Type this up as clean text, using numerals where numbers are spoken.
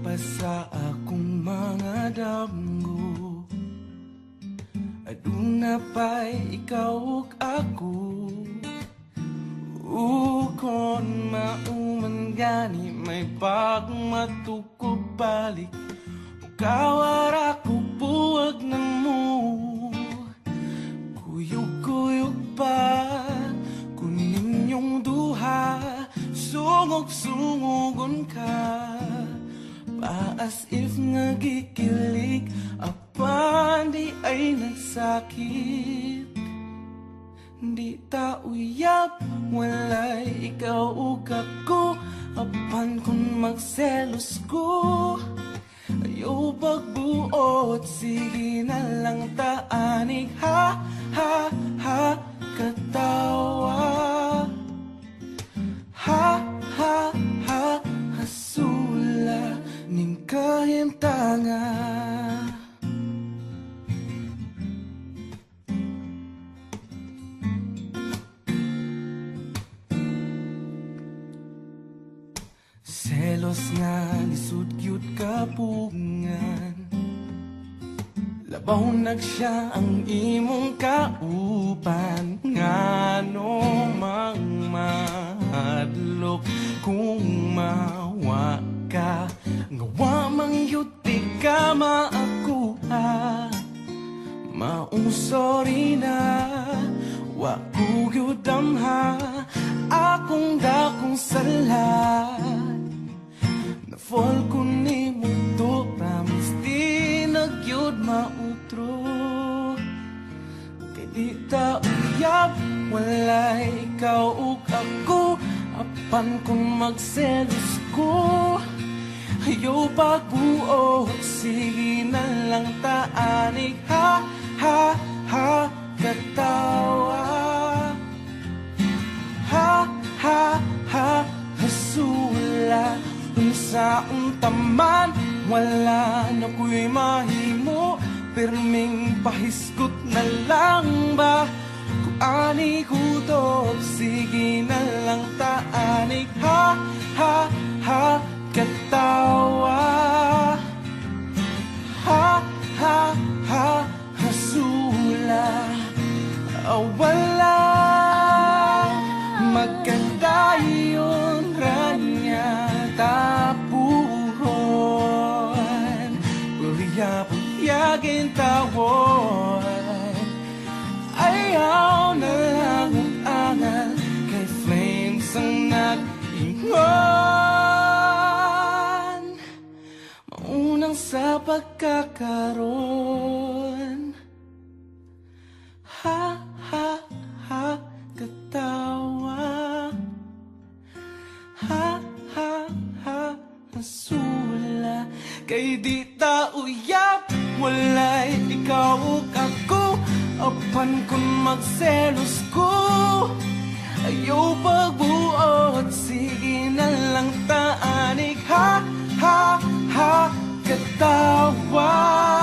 pa sa akong mga damgo. Aduna pa'y ikaw ug ako. Ukon mauman gani may pagmatukog balik. Kawara ko buwag ng mo. Kuyog-kuyog pa kunin yung duha. Sungog-sungogon ka pa as if nagikilig. Apan di ay nagsakit. Di ta uyab walay ikaw ug ako. Apan kung magselos ko ayaw pagbuot, sige na lang taanig. Ha, ha, ha, katawa. Ha, ha, ha, hasula ning kahimtanga. Selos nga lisod cute kapungan. Labaw nagsiya ang imong kaupan. Ngano mang mahadlok kung mawa ka. Ngawa mang yuti ka maakuha. Maong sorry na wa ko yudamha. Akong dakong sala. Na-fall ko ni mo to. Promise di nagyod mautro. Kay di ta uyab walay ikaw ug ako. Apan kung magselos ko ayaw pagbuot, sige na lang taanig. Ha, ha, ha, katawa. Ha, ha, ha, hasula. Unsa untaman wala na ko'y mahimo. Perming pahiskot na lang ba? Kung ani hutot, sige na lang taanig. Ha, ha, ha, katawa. Ha, ha, ha, hasula. Wala magkandayon ranya tapuhon. Puyag-puyagin tawon. Ayaw na lang ang angal kay flames ang nag-ingon. Maunang sa pagkakaroon. Ha, ha, ha, katawa. Ha, ha, ha, hasula. Kay di ta uyab walay ikaw ug ako. Apan kung magselos ko ayaw pagbuot, sige na lang taanig. Ha, ha, ha, katawa.